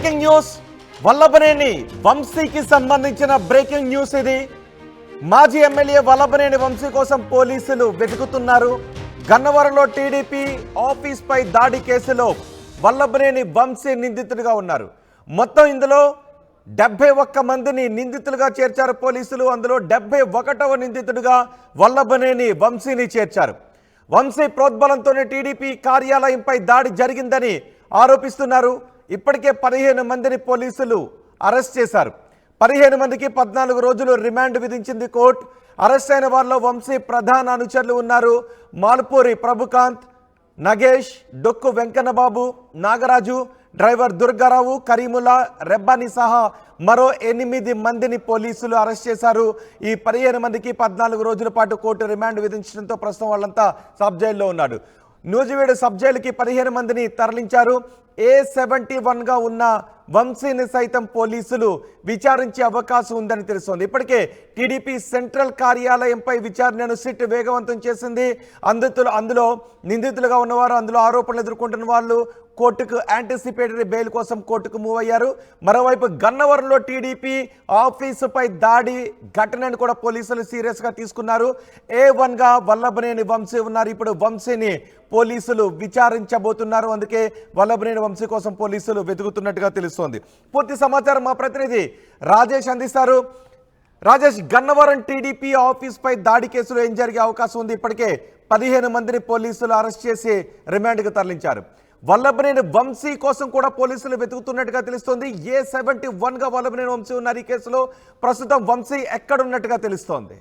Breaking news Vallabhaneni వంశీకి సంబంధించిన breaking news ఇది. మాజీ ఎమ్మెల్యే వల్లభనేని వంశీ కోసం పోలీసులు వెతుకుతున్నారు. గన్నవరంలో టీడీపీ ఆఫీస్ పై దాడి కేసులో వల్లభనేని వంశీ నిందితుడిగా ఉన్నారు. మొత్తం ఇందులో 71 మందిని నిందితులుగా చేర్చారు పోలీసులు. అందులో 71వ నిందితుడిగా వల్లభనేని వంశీని చేర్చారు. వంశీ ప్రోద్బలంతోనే టీడీపీ కార్యాలయంపై దాడి జరిగిందని ఆరోపిస్తున్నారు. ఇప్పటికే 15 మందిని పోలీసులు అరెస్ట్ చేశారు. 15 మందికి 14 రోజులు రిమాండ్ విధించింది కోర్టు. అరెస్ట్ అయిన వారిలో వంశీ ప్రధాన అనుచరులు ఉన్నారు. మాల్పూరి ప్రభుకాంత్, నగేష్, డొక్కు వెంకన్నబాబు, నాగరాజు, డ్రైవర్ దుర్గారావు, కరీముల్లా, రెబ్బాని సహా మరో 8 మందిని పోలీసులు అరెస్ట్ చేశారు. ఈ 15 మందికి 14 రోజుల పాటు కోర్టు రిమాండ్ విధించడంతో ప్రస్తుతం వాళ్ళంతా సబ్ జైల్లో ఉన్నాడు. నూజివీడు సబ్ జైలుకి 15 మందిని తరలించారు. A71గా ఉన్న వంశీని సైతం పోలీసులు విచారించే అవకాశం ఉందని తెలుస్తోంది. ఇప్పటికే టీడీపీ సెంట్రల్ కార్యాలయంపై విచారణను సిట్ వేగవంతం చేసింది. అందులో నిందితులుగా ఉన్నవారు, అందులో ఆరోపణలు ఎదుర్కొంటున్న వాళ్ళు కోర్టుకు యాంటిసిపేటరీ బెయిల్ కోసం కోర్టుకు మూవ్ అయ్యారు. మరోవైపు గన్నవరంలో టీడీపీ ఆఫీసుపై దాడి ఘటనను కూడా పోలీసులు సీరియస్గా తీసుకున్నారు. A1గా వల్లభనేని వంశీ ఉన్నారు. ఇప్పుడు వంశీని పోలీసులు విచారించబోతున్నారు. అందుకే వల్లభనేని వంశీ కోసం పోలీసులు వెతుకుతున్నట్టుగా తెలుస్తోంది. పూర్తి సమాచారం మా ప్రతినిధి రాజేష్ అందిస్తారు. రాజేష్, గన్నవరం టీడీపీ ఆఫీస్ పై దాడి కేసులో ఏం జరిగే అవకాశం ఉంది? ఇప్పటికే 15 మందిని పోలీసులు అరెస్ట్ చేసి రిమాండ్కు తరలించారు. వల్లభనేని వంశీ కోసం కూడా పోలీసులు వెతుకుతున్నట్టుగా తెలుస్తోంది. A71గా వల్లభనేని వంశీ ఉన్నారు. ఈ కేసులో ప్రస్తుతం వంశీ ఎక్కడున్నట్టుగా తెలుస్తోంది?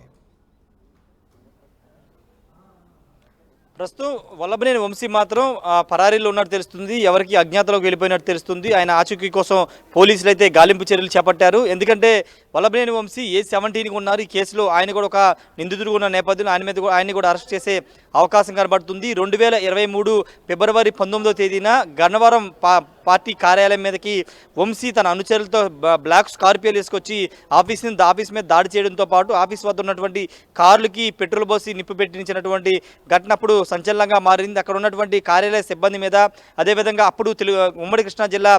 ప్రస్తుతం వల్లభనేని వంశీ మాత్రం పరారీలో ఉన్నట్టు తెలుస్తుంది. ఎవరికి అజ్ఞాతలోకి వెళ్ళిపోయినట్టు తెలుస్తుంది. ఆయన ఆచూకీ కోసం పోలీసులు అయితే గాలింపు చర్యలు చేపట్టారు. ఎందుకంటే వల్లభనేని వంశీ A17కి ఉన్నారు. ఈ కేసులో ఆయన కూడా ఒక నిందితుడు ఉన్న నేపథ్యంలో ఆయన్ని కూడా అరెస్ట్ చేసే అవకాశం కనబడుతుంది. 2023 ఫిబ్రవరి 19వ తేదీన గన్నవరం పార్టీ కార్యాలయం మీదకి వంశీ తన అనుచరులతో బ్లాక్ స్కార్పియోలు వేసుకొచ్చి ఆఫీస్ మీద దాడి చేయడంతో పాటు ఆఫీస్ వద్ద ఉన్నటువంటి కార్లకి పెట్రోల్ పోసి నిప్పు పెట్టించినటువంటి ఘటన అప్పుడు సంచలనంగా మారింది. అక్కడ ఉన్నటువంటి కార్యాలయ సిబ్బంది మీద, అదేవిధంగా అప్పుడు ఉమ్మడి కృష్ణా జిల్లా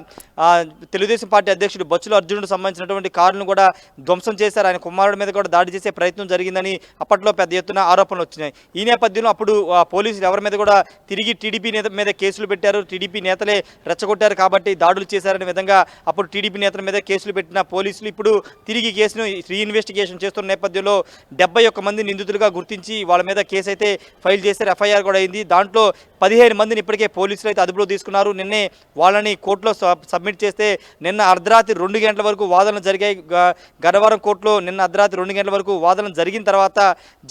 తెలుగుదేశం పార్టీ అధ్యక్షుడు బొచ్చుల అర్జునుడు సంబంధించినటువంటి కారులను కూడా ధ్వంసం చేశారు. ఆయన కుమారుడి మీద కూడా దాడి చేసే ప్రయత్నం జరిగిందని అప్పట్లో పెద్ద ఎత్తున ఆరోపణలు వచ్చినాయి. ఈ నేపథ్యంలో అప్పుడు పోలీసులు ఎవరి మీద కూడా తిరిగి టీడీపీ నేత మీద కేసులు పెట్టారు. టీడీపీ నేతలే రెచ్చగొట్టారు కాబట్టి దాడులు చేశారనే విధంగా అప్పుడు టీడీపీ నేతల మీద కేసులు పెట్టిన పోలీసులు ఇప్పుడు తిరిగి కేసును రీఇన్వెస్టిగేషన్ చేస్తున్న నేపథ్యంలో 71 మంది నిందితులుగా గుర్తించి వాళ్ళ మీద కేసు అయితే ఫైల్ చేశారు. ఎఫ్ఐఆర్ కూడా అయింది. దాంట్లో 15 మందిని ఇప్పటికే పోలీసులు అయితే అదుపులో తీసుకున్నారు. నిన్నే వాళ్ళని కోర్టులో సబ్మిట్ చేస్తే నిన్న అర్ధరాత్రి 2 గంటల వరకు వాదనలు జరిగాయి. గన్నవరం కోర్టులో నిన్న అర్ధరాత్రి 2 గంటల వరకు వాదనలు జరిగిన తర్వాత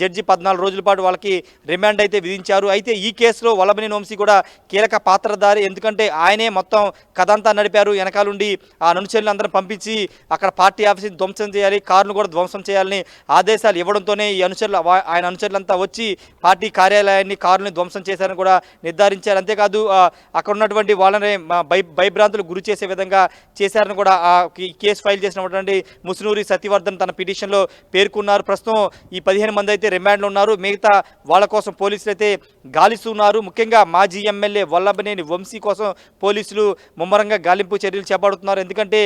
జడ్జి 14 రోజుల పాటు వాళ్ళకి రిమాండ్ అయితే విధించారు. అయితే ఈ కేసులో వల్లభనేని వంశీ కూడా కీలక పాత్రధారి. ఎందుకంటే ఆయనే మొత్తం కథంతా నడిపారు. వెనకాలండి ఆ అనుచరులు అందరం పంపించి అక్కడ పార్టీ ఆఫీస్ని ధ్వంసం చేయాలి, కారును కూడా ధ్వంసం చేయాలని ఆదేశాలు ఇవ్వడంతోనే ఆయన అనుచరులంతా వచ్చి పార్టీ కార్యాలయాన్ని, కారుని ధ్వంసం చేశారని కూడా నిర్ధారించారు. అంతేకాదు అక్కడ ఉన్నటువంటి వాళ్ళని భయభ్రాంతులు గురి చేసే విధంగా చేశారని కూడా కేసు ఫైల్ చేసినటువంటి ముసునూరి సత్యవర్ధన్ తన పిటిషన్లో పేర్కొన్నారు. ప్రస్తుతం ఈ 15 మంది అయితే రిమాండ్లో ఉన్నారు. మిగతా వాళ్ళ కోసం పోలీసులు అయితే గాలిస్తున్నారు. ముఖ్యంగా మాజీ ఎమ్మెల్యే వల్లభనేని వంశీ కోసం పోలీసులు ముమ్మరంగా గాలింపు చర్యలు చేపడుతున్నారు. ఎందుకంటే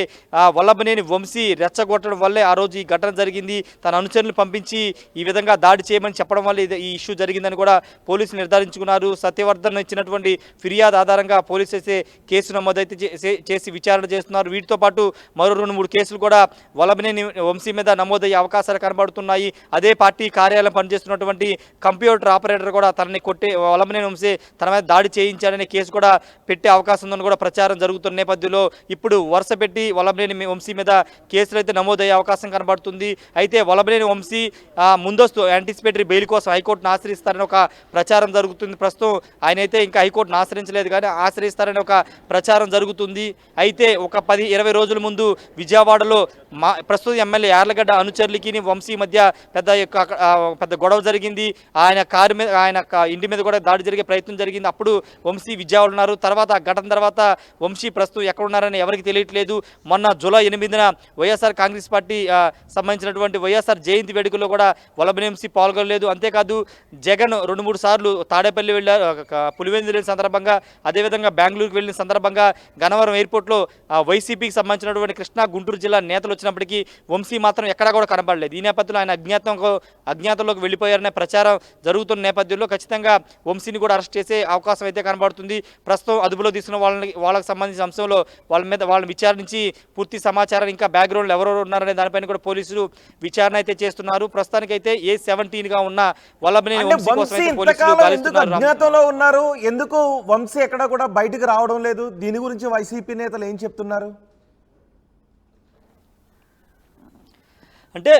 వల్లభనేని వంశీ రెచ్చగొట్టడం వల్లే ఆ రోజు ఈ ఘటన జరిగింది. తన అనుచరులు పంపించి ఈ విధంగా దాడి చేయమని చెప్పడం వల్ల ఈ ఇష్యూ జరిగిందని కూడా పోలీసులు నిర్ధారించుకున్నారు. సత్యవర్ధన్ ఇచ్చినటువంటి ఫిర్యాదు ఆధారంగా పోలీసులు అయితే కేసు నమోదైతే చేసి విచారణ చేస్తున్నారు. వీటితో పాటు మరో 2-3 కేసులు కూడా వల్లభనేని వంశీ మీద నమోదయ్యే అవకాశాలు కనబడుతున్నాయి. అదే పార్టీ కార్యాలయం పనిచేస్తున్నటువంటి కంప్యూటర్ ఆపరేటర్ కూడా తనని వల్లభనేని వంశీ తన మీద దాడి చేయించాడనే కేసు కూడా పెట్టే అవకాశం ఉందని కూడా ప్రచారం జరుగుతున్న నేపథ్యంలో ఇప్పుడు వరుస పెట్టి వల్లభనేని వంశీ మీద కేసులు అయితే నమోదయ్యే అవకాశం కనబడుతుంది. అయితే వల్లభనేని వంశీ ముందస్తు యాంటిసిపేటరీ బెయిల్ కోసం హైకోర్టును ఆశ్రయిస్తారని ఒక ప్రచారం జరుగుతుంది. ప్రస్తుతం ఆయన అయితే ఇంకా హైకోర్టును ఆశ్రయించలేదు, కానీ ఆశ్రయిస్తారని ఒక ప్రచారం జరుగుతుంది. అయితే ఒక 10-20 రోజుల ముందు విజయవాడలో ప్రస్తుతం ప్రస్తుత ఎమ్మెల్యే యార్లగడ్డ అనుచరులకి వంశీ మధ్య పెద్ద గొడవ జరిగింది. ఆయన కారు మీద ఇంటి మీద కూడా దాడి జరిగే ప్రయత్నం జరిగింది. అప్పుడు వంశీ విజయవాడ ఉన్నారు. తర్వాత ఆ ఘటన తర్వాత వంశీ ప్రస్తుతం ఎక్కడ ఉన్నారని ఎవరికి తెలియట్లేదు. మొన్న జూలై 8న వైఎస్ఆర్ కాంగ్రెస్ పార్టీ సంబంధించినటువంటి వైఎస్ఆర్ జయంతి వేడుకల్లో కూడా వల్లభనేని వంశీ పాల్గొనలేదు. అంతేకాదు జగన్ 2-3 సార్లు తాడేపల్లి వెళ్ళారు, పులివెందులు వెళ్ళిన సందర్భంగా, అదేవిధంగా బెంగళూరుకు వెళ్ళిన సందర్భంగా గన్నవరం ఎయిర్పోర్ట్లో వైసీపీకి సంబంధించినటువంటి కృష్ణా గుంటూరు జిల్లా నేతలు వచ్చినప్పటికీ వంశీ మాత్రం ఎక్కడా కూడా కనబడలేదు. ఈ నేపథ్యంలో ఆయన అజ్ఞాతంలోకి వెళ్ళిపోయారనే ప్రచారం జరుగుతున్న నేపథ్యంలో ఖచ్చితంగా వంశీని కూడా అరెస్ట్ చేసే అవకాశం అయితే కనబడుతుంది. ప్రస్తుతం అదుపులో తీసుకున్న వాళ్ళకి సంబంధించిన అంశంలో వాళ్ళని విచారించి పూర్తి సమాచారం, ఇంకా బ్యాక్గ్రౌండ్లో ఎవరెవరు ఉన్నారనే దానిపైన కూడా పోలీసులు విచారణ అయితే చేస్తున్నారు. ప్రస్తుతానికైతే A17గా ఉన్న వల్లభనేని వంశీ కోసం అయితే పోలీసులు గాలిస్తున్నారు. అజ్ఞాతంలో ఉన్నారు, ఎందుకు వంశీ ఎక్కడ కూడా బయటకు రావడం లేదు? దీని గురించి వైసీపీ నేతలు ఏం చెప్తున్నారు? అంటే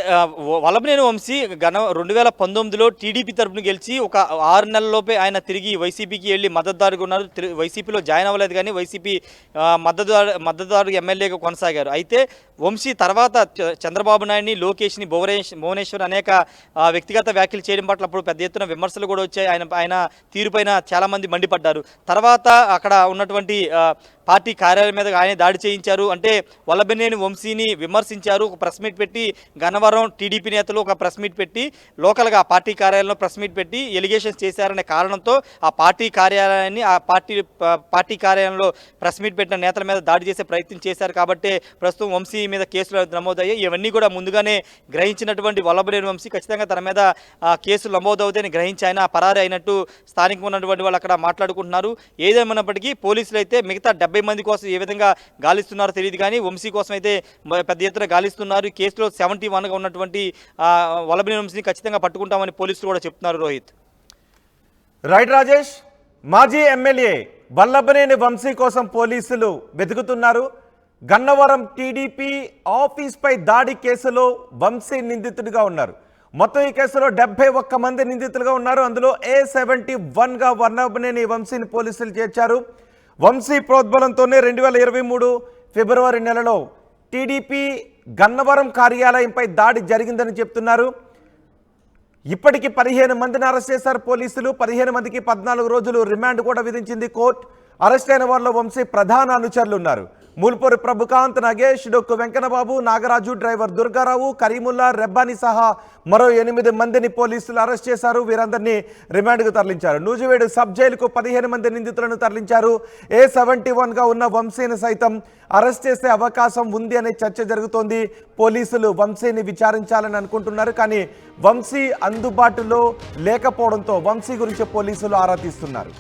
వల్లభనేని వంశీ 2019లో టీడీపీ తరఫున గెలిచి ఒక 6 నెలల్లోపే ఆయన తిరిగి వైసీపీకి వెళ్ళి మద్దతుదారుగా ఉన్నారు. వైసీపీలో జాయిన్ అవ్వలేదు, కానీ వైసీపీ మద్దతుదారు ఎమ్మెల్యేగా కొనసాగారు. అయితే వంశీ తర్వాత చంద్రబాబు నాయుడిని, లోకేష్ని, భువనేశ్వర్ అనేక వ్యక్తిగత వ్యాఖ్యలు చేయడం పట్ల అప్పుడు పెద్ద ఎత్తున విమర్శలు కూడా వచ్చాయి. ఆయన తీరుపైన చాలామంది మండిపడ్డారు. తర్వాత అక్కడ ఉన్నటువంటి పార్టీ కార్యాలయం మీద ఆయన దాడి చేయించారు. అంటే వల్లభనేని వంశీని విమర్శించారు. ఒక ప్రెస్ మీట్ పెట్టి, గన్నవరం టీడీపీ నేతలు ఒక ప్రెస్ మీట్ పెట్టి, లోకల్గా ఆ పార్టీ కార్యాలయంలో ప్రెస్ మీట్ పెట్టి ఎలిగేషన్స్ చేశారనే కారణంతో ఆ పార్టీ కార్యాలయాన్ని, పార్టీ కార్యాలయంలో ప్రెస్ మీట్ పెట్టిన నేతల మీద దాడి చేసే ప్రయత్నం చేశారు. కాబట్టి ప్రస్తుతం వంశీ మీద కేసులు నమోదయ్యాయి. ఇవన్నీ కూడా ముందుగానే గ్రహించినటువంటి వల్లభనేని వంశీ ఖచ్చితంగా తన మీద కేసులు నమోదవుతాయని గ్రహించి ఆయన పరారి అయినట్టు స్థానికంగా ఉన్నటువంటి వాళ్ళు అక్కడ మాట్లాడుకుంటున్నారు. ఏదేమైనప్పటికీ పోలీసులు అయితే మిగతా 70 మంది కోసం ఏ విధంగా గాలిస్తున్నారో తెలియదు, కానీ వంశీ కోసం అయితే పెద్ద ఎత్తున గాలిస్తున్నారు. కేసులో 71గా ఉన్నటువంటి వల్లభనేని వంశీని ఖచ్చితంగా పట్టుకుంటామని పోలీసులు కూడా చెప్తున్నారు. రోహిత్. రైట్ రాజేష్, మాజీ ఎమ్మెల్యే వల్లభనేని వంశీ కోసం పోలీసులు వెతుకుతున్నారు. గన్నవరం టీడీపీ ఆఫీస్పై దాడి కేసులో వంశీ నిందితుడిగా ఉన్నారు. మొత్తం ఈ కేసులో 71 మంది నిందితులుగా ఉన్నారు. అందులో A71గా వల్లభనేని వంశీని పోలీసులు చేర్చారు. వంశీ ప్రోద్బలంతోనే 2023 ఫిబ్రవరి నెలలో టీడీపీ గన్నవరం కార్యాలయంపై దాడి జరిగిందని చెప్తున్నారు. ఇప్పటికి 15 మందిని అరెస్ట్ చేశారు పోలీసులు. 15 మందికి 14 రోజులు రిమాండ్ కూడా విధించింది కోర్టు. అరెస్ట్ అయిన వారిలో వంశీ ప్రధాన అనుచరులు ఉన్నారు. మూల్పూరి ప్రభుకాంత్, నగేష్, డొక్కు వెంకన్నబాబు, నాగరాజు, డ్రైవర్ దుర్గారావు, కరీముల్లా, రెబ్బాని సహా మరో 8 మందిని పోలీసులు అరెస్ట్ చేశారు. వీరందరినీ రిమాండ్కు తరలించారు. నూజివేడు సబ్ జైలుకు 15 మంది నిందితులను తరలించారు. A71గా ఉన్న వంశీని సైతం అరెస్ట్ చేసే అవకాశం ఉంది అనే చర్చ జరుగుతోంది. పోలీసులు వంశీని విచారించాలని అనుకుంటున్నారు, కానీ వంశీ అందుబాటులో లేకపోవడంతో వంశీ గురించి పోలీసులు ఆరా తీస్తున్నారు.